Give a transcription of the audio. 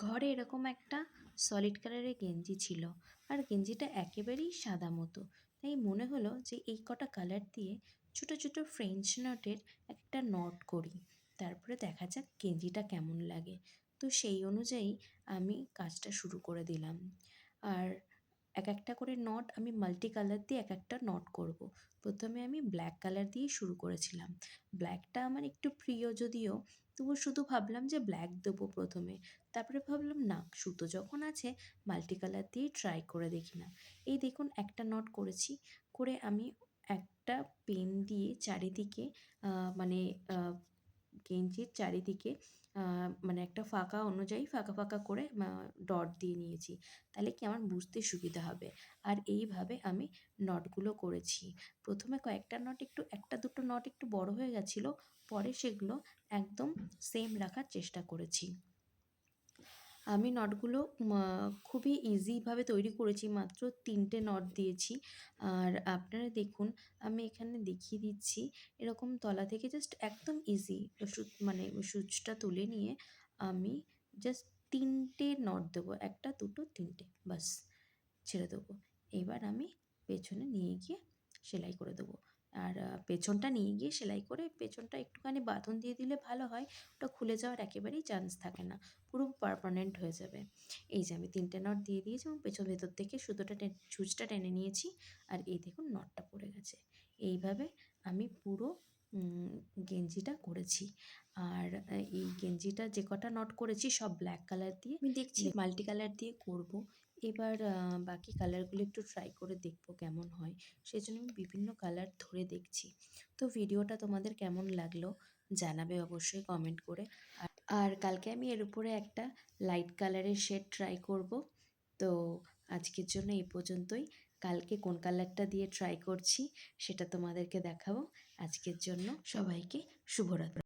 ঘরে এরকম একটা সলিড কালারের গেঞ্জি ছিল, আর গেঞ্জিটা একেবারেই সাদা মতো। তাই মনে হলো যে এই কটা কালার দিয়ে ছোট ছোট ফ্রেঞ্চ নটের একটা নট করি, তারপরে দেখা যাক গেঞ্জিটা কেমন লাগে। তো সেই অনুযায়ী আমি কাজটা শুরু করে দিলাম। আর এক একটা করে নট আমি মাল্টি কালার দিয়ে এক একটা নট করব। প্রথমে আমি ব্ল্যাক কালার দিয়ে শুরু করেছিলাম। ব্ল্যাকটা আমার একটু প্রিয় যদিও, তবু শুধু ভাবলাম যে ব্ল্যাক দেবো প্রথমে। তারপরে ভাবলাম না, সুতো যখন আছে মাল্টি কালার দিয়েই ট্রাই করে দেখি না। এই দেখুন একটা নট করেছি, করে আমি একটা পেন দিয়ে চারিদিকে মানে গেঞ্জির চারিদিকে মানে একটা ফাঁকা অনুযায়ী ফাঁকা ফাঁকা করে ডট দিয়ে নিয়েছি, তাহলে কি আমার বুঝতে সুবিধা হবে। আর এইভাবে আমি নটগুলো করেছি। প্রথমে কয়েকটা নট একটু একটা দুটো নট একটু বড় হয়ে গেছিলো, পরে সেগুলো একদম সেম রাখার চেষ্টা করেছি। আমি নটগুলো খুবই ইজিভাবে তৈরি করেছি, মাত্র 3টে নট দিয়েছি। আর আপনারা দেখুন, আমি এখানে দেখিয়ে দিচ্ছি, এরকম তলা থেকে জাস্ট একদম ইজি মানে সূচটা তুলে নিয়ে আমি জাস্ট 3টে নট দেবো, 1 2 3টে, বাস ছেড়ে দেবো। এবার আমি পেছনে নিয়ে গিয়ে সেলাই করে দেবো। আর পেছনটা নিয়ে গিয়ে সেলাই করে পেছনটা একটুখানি বাঁধন দিয়ে দিলে ভালো হয়, ওটা খুলে যাওয়ার একেবারেই চান্স থাকে না, পুরো পার্মানেন্ট হয়ে যাবে। এই যে আমি 3টে নট দিয়ে দিয়েছি এবং ভেতর থেকে সূচটা টেনে নিয়েছি, আর এই দেখুন নটটা পড়ে গেছে। এইভাবে আমি পুরো গেঞ্জিটা করেছি। আর এই গেঞ্জিটা যে কটা নট করেছি সব ব্ল্যাক কালার দিয়ে, আমি দেখছি মাল্টি কালার দিয়ে করব। এবার বাকি কালারগুলো একটু ট্রাই করে দেখব কেমন হয়, সেই জন্য আমি বিভিন্ন কালার ধরে দেখছি। তো ভিডিওটা তোমাদের কেমন লাগলো জানাবে অবশ্যই কমেন্ট করে। আর কালকে আমি এর উপরে একটা লাইট কালারের শেড ট্রাই করব। তো আজকের জন্য এই পর্যন্তই। কালকে কোন কালারটা দিয়ে ট্রাই করছি সেটা তোমাদেরকে দেখাবো। আজকের জন্য সবাইকে শুভরাত্রি।